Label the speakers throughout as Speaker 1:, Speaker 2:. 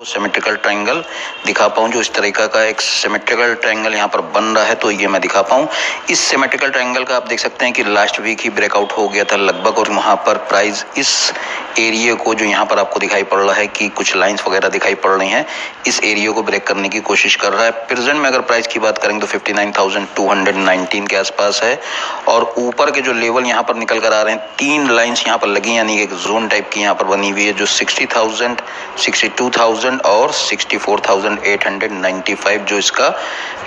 Speaker 1: Symmetrical triangle दिखा पाऊँ, जो इस तरीका का एक सिमेट्रिकल ट्रायंगल यहाँ पर बन रहा है, तो ये मैं दिखा पाऊँ। इस सिमेट्रिकल ट्रायंगल का आप देख सकते हैं कि लास्ट वीक ही ब्रेकआउट हो गया था लगभग, और वहाँ पर प्राइस इस एरिया को, जो यहाँ पर आपको दिखाई पड़ रहा है कि कुछ लाइंस वगैरह दिखाई पड़ रही हैं, इस एरिया को ब्रेक करने की कोशिश कर रहा है। प्रेजेंट में अगर प्राइस की बात करेंगे तो 59,219 के आसपास है, और ऊपर के जो लेवल यहाँ पर निकल कर आ रहे हैं, 3 लाइंस यहाँ पर लगी, यानी एक जोन टाइप की यहाँ पर बनी हुई है, जो 60,000, 62,000 और 64,895 जो इसका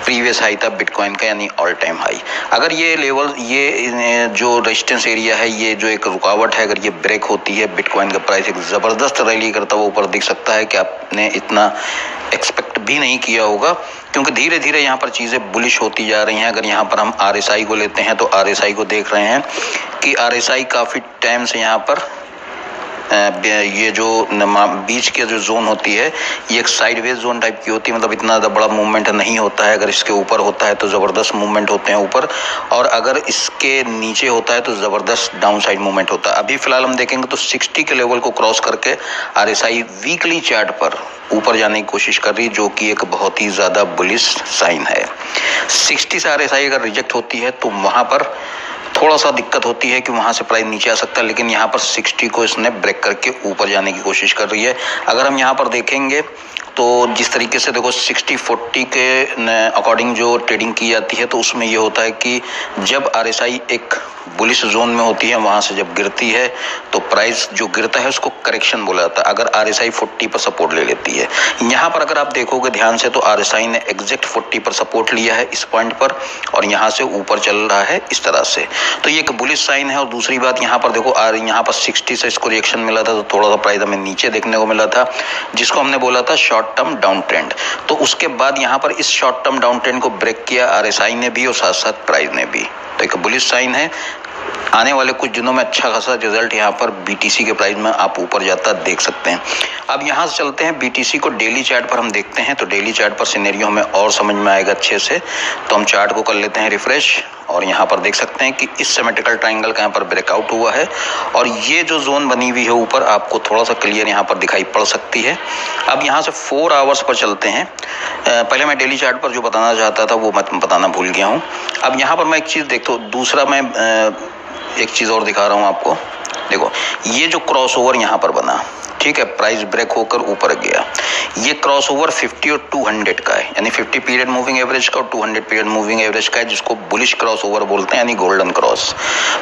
Speaker 1: प्रीवियस हाई था बिटकॉइन का, यानी ऑल टाइम हाई। अगर ये लेवल, ये जो रेजिस्टेंस एरिया है, ये जो एक रुकावट है, अगर ये ब्रेक होती है, बिटकॉइन का प्राइस एक ज़बरदस्त रैली करता हुआ ऊपर दिख सकता है कि आपने इतना एक्सपेक्ट भी नहीं किया होगा, क्योंकि धीरे धीरे यहाँ पर चीज़ें बुलिश होती जा रही हैं। अगर यहाँ पर हम RSI को लेते हैं तो RSI को देख रहे हैं कि RSI काफ़ी टाइम से यहाँ पर ये जो बीच के जो जोन होती है, ये एक साइडवेज जोन टाइप की होती है, मतलब इतना ज़्यादा बड़ा मूवमेंट नहीं होता है। अगर इसके ऊपर होता है तो ज़बरदस्त मूवमेंट होते हैं ऊपर, और अगर इसके नीचे होता है तो ज़बरदस्त डाउन साइड मूवमेंट होता है। अभी फिलहाल हम देखेंगे तो 60 के लेवल को क्रॉस करके RSI वीकली चार्ट पर ऊपर जाने की कोशिश कर रही है, जो कि एक बहुत ही ज़्यादा बुलिश साइन है। 60 से RSI अगर रिजेक्ट होती है तो वहाँ पर थोड़ा सा दिक्कत होती है कि वहाँ से प्राइस नीचे आ सकता है, लेकिन यहाँ पर 60 को इसने ब्रेक करके ऊपर जाने की कोशिश कर रही है। अगर हम यहाँ पर देखेंगे तो जिस तरीके से देखो 60-40 के अकॉर्डिंग जो ट्रेडिंग की जाती है, तो उसमें ये होता है कि जब RSI एक बुलिश जोन में होती है, वहाँ से जब गिरती है तो प्राइस जो गिरता है उसको करेक्शन बोला जाता है, अगर RSI 40 पर सपोर्ट ले लेती है। यहाँ पर अगर आप देखोगे ध्यान से तो RSI ने एग्जैक्ट 40 पर सपोर्ट लिया है इस पॉइंट पर, और यहाँ से ऊपर चल रहा है इस तरह से, तो ये एक बुलिश साइन है। और दूसरी बात यहाँ पर देखो, यहाँ पर 60 से इसको रिएक्शन मिला था, तो थोड़ा सा प्राइस हमें नीचे देखने को मिला था, जिसको हमने बोला था शॉर्ट टर्म डाउन ट्रेंड। तो उसके बाद यहाँ पर इस शॉर्ट टर्म डाउन ट्रेंड को ब्रेक किया RSI ने भी, और साथ साथ प्राइस ने भी, तो एक बुलिश साइन है। आने वाले कुछ दिनों में अच्छा खासा रिजल्ट यहाँ पर BTC के प्राइस में आप ऊपर जाता देख सकते हैं। अब यहाँ से चलते हैं BTC को डेली चार्ट पर हम देखते हैं, तो डेली चार्ट पर सिनेरियो हमें और समझ में आएगा अच्छे से। तो हम चार्ट को कर लेते हैं रिफ्रेश, और यहाँ पर देख सकते हैं कि इस सिमेट्रिकल ट्रायंगल का यहाँ पर ब्रेकआउट हुआ है, और ये जो जोन बनी हुई है ऊपर आपको थोड़ा सा क्लियर यहाँ पर दिखाई पड़ सकती है। अब यहाँ से 4 आवर्स पर चलते हैं। पहले मैं डेली चार्ट पर जो बताना चाहता था वो मैं बताना भूल गया हूँ। अब यहाँ पर मैं एक चीज़ देखता हूँ, दूसरा मैं एक चीज़ और दिखा रहा हूँ आपको। देखो ये जो क्रॉसओवर यहाँ पर बना, ठीक है, प्राइस ब्रेक होकर ऊपर गया, ये क्रॉसओवर 50 और 200 का है, यानी 50 पीरियड मूविंग एवरेज का और 200 पीरियड मूविंग एवरेज का है, जिसको बुलिश क्रॉसओवर बोलते हैं, यानी गोल्डन क्रॉस।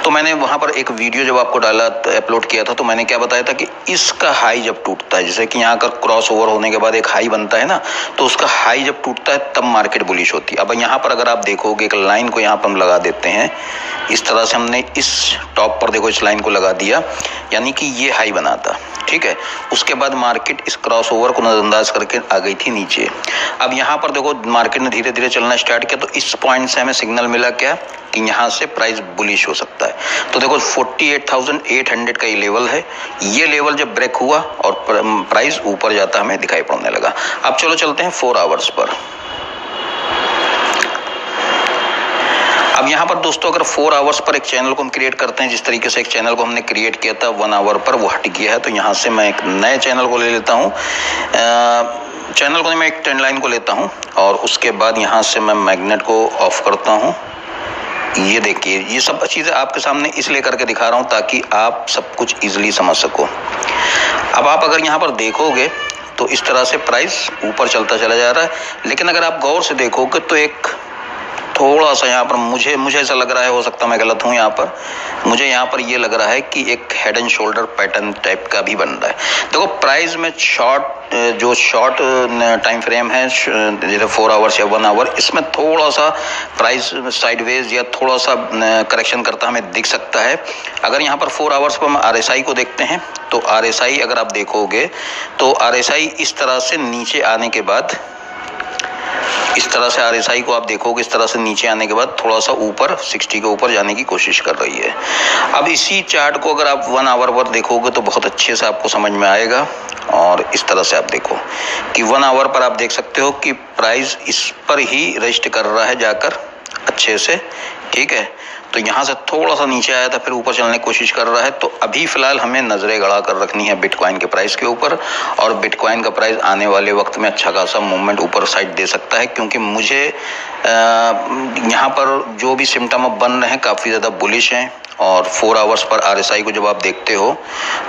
Speaker 1: तो मैंने वहां पर एक वीडियो जब आपको डाला, अपलोड किया था, तो मैंने क्या बताया था कि इसका हाई जब टूटता है, जैसे कि यहाँ का क्रॉसओवर होने के बाद एक हाई बनता है ना, तो उसका हाई जब टूटता है तब मार्केट बुलिश होती है। अब यहाँ पर अगर आप देखोगे, एक लाइन को यहाँ पर हम लगा देते हैं, इस तरह से हमने इस टॉप पर देखो इस लाइन को लगा दिया, यानी कि ये हाई बना था, ठीक है। उसके बाद मार्केट इस क्रॉसओवर को नजरअंदाज करके आ गई थी नीचे। अब यहाँ पर देखो मार्केट ने धीरे धीरे चलना स्टार्ट किया, तो इस पॉइंट से हमें सिग्नल मिला क्या कि यहाँ से प्राइस बुलिश हो सकता है। तो देखो 48,800 का ये लेवल है, ये लेवल जब ब्रेक हुआ और प्राइस ऊपर जाता हमें दिखाई पड़ने लगा। अब चलो चलते हैं 4 आवर्स पर। अब यहाँ पर दोस्तों अगर 4 आवर्स पर एक चैनल को हम क्रिएट करते हैं, जिस तरीके से एक चैनल को हमने क्रिएट किया था 1 आवर पर, वो हट गया है, तो यहाँ से मैं एक नए चैनल को ले लेता हूँ। चैनल को मैं एक ट्रेंड लाइन को लेता हूँ, और उसके बाद यहाँ से मैं मैग्नेट को ऑफ करता हूँ। ये देखिए, ये सब चीज़ें आपके सामने इसलिए करके दिखा रहा हूँ ताकि आप सब कुछ ईजिली समझ सको। अब आप अगर यहाँ पर देखोगे तो इस तरह से प्राइस ऊपर चलता चला जा रहा है, लेकिन अगर आप गौर से देखोगे तो एक थोड़ा सा यहाँ पर मुझे ऐसा लग रहा है, हो सकता है मैं गलत हूँ, यहाँ पर मुझे यहाँ पर ये लग रहा है कि एक head and shoulder pattern type का भी बन रहा है। देखो प्राइस में शॉर्ट टाइम फ्रेम है, जैसे 4 आवर्स या 1 आवर, इसमें थोड़ा सा प्राइस साइडवेज या थोड़ा सा करेक्शन करता हमें दिख सकता है। अगर यहाँ पर 4 आवर्स पर हम RSI को देखते हैं, तो RSI अगर आप देखोगे तो RSI इस तरह से नीचे आने के बाद, इस तरह से RSI को आप देखोगे, इस तरह से नीचे आने के बाद थोड़ा सा ऊपर 60 के ऊपर जाने की कोशिश कर रही है। अब इसी चार्ट को अगर आप 1 आवर पर देखोगे तो बहुत अच्छे से आपको समझ में आएगा, और इस तरह से आप देखो कि 1 आवर पर आप देख सकते हो कि प्राइस इस पर ही रेस्ट कर रहा है जाकर अच्छे से, ठीक है। तो यहाँ से थोड़ा सा नीचे आया था, फिर ऊपर चलने की कोशिश कर रहा है। तो अभी फिलहाल हमें नजरें गड़ा कर रखनी है बिटकॉइन के प्राइस के ऊपर, और बिटकॉइन का प्राइस आने वाले वक्त में अच्छा खासा मूवमेंट ऊपर साइड दे सकता है, क्योंकि मुझे यहाँ पर जो भी सिम्टम अब बन रहे हैं काफ़ी ज़्यादा बुलिश हैं। और 4 आवर्स पर RSI को जब आप देखते हो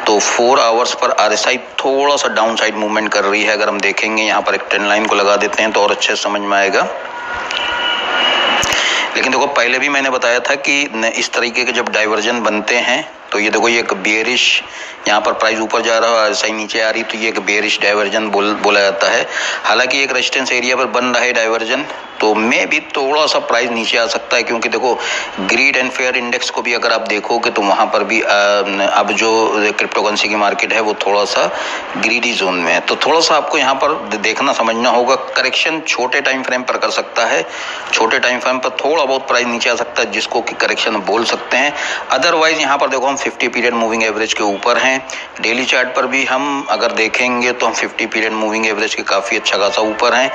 Speaker 1: तो 4 आवर्स पर RSI थोड़ा सा डाउन साइड मूवमेंट कर रही है। अगर हम देखेंगे यहाँ पर एक ट्रेंड लाइन को लगा देते हैं तो और अच्छे समझ में आएगा। लेकिन देखो, पहले भी मैंने बताया था कि इस तरीके के जब डाइवर्जन बनते हैं तो ये देखो, ये एक बेयरिश, यहाँ पर प्राइस ऊपर जा रहा है, RSI नीचे आ रही, तो ये एक बेयरिश डाइवर्जन बोला जाता है। हालांकि एक रेजिस्टेंस एरिया पर बन रहा है डाइवर्जन, तो में भी थोड़ा सा प्राइस नीचे आ सकता है, क्योंकि देखो ग्रीड एंड फेयर इंडेक्स को भी अगर आप देखोगे तो वहाँ पर भी अब जो क्रिप्टोकरेंसी की मार्केट है वो थोड़ा सा ग्रीडी जोन में है। तो थोड़ा सा आपको यहाँ पर देखना समझना होगा। करेक्शन छोटे टाइम फ्रेम पर कर सकता है, छोटे टाइम फ्रेम पर थोड़ा बहुत प्राइस नीचे आ सकता है, जिसको कि करेक्शन बोल सकते हैं। अदरवाइज यहाँ पर देखो, हम 50 पीरियड मूविंग एवरेज के ऊपर हैं। डेली चार्ट पर भी हम अगर देखेंगे तो हम 50 पीरियड मूविंग एवरेज के काफ़ी अच्छा खासा ऊपर हैं।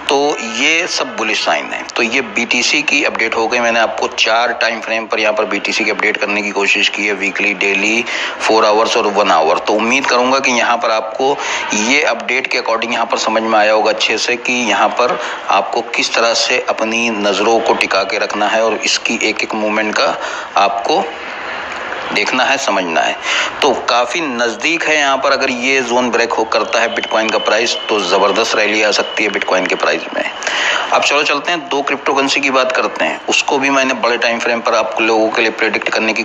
Speaker 1: तो ये सब बुलिश साइन है। तो ये BTC की अपडेट हो गई। मैंने आपको 4 टाइम फ्रेम पर यहाँ पर BTC की अपडेट करने की कोशिश की है, वीकली, डेली, 4 आवर्स और 1 आवर। तो उम्मीद करूंगा कि यहाँ पर आपको ये अपडेट के अकॉर्डिंग यहाँ पर समझ में आया होगा अच्छे से कि यहाँ पर आपको किस तरह से अपनी नज़रों को टिका के रखना है और इसकी एक एक मूवमेंट का आपको देखना है, समझना है। तो काफ़ी नज़दीक है यहाँ पर। अगर ये जोन ब्रेक हो करता है बिटकॉइन का प्राइस तो ज़बरदस्त रैली आ सकती है बिटकॉइन के प्राइस में। अब चलो चलते हैं 2 क्रिप्टोकरेंसी की बात करते हैं। उसको भी मैंने बड़े टाइम फ्रेम पर आप लोगों के लिए प्रेडिक्ट करने की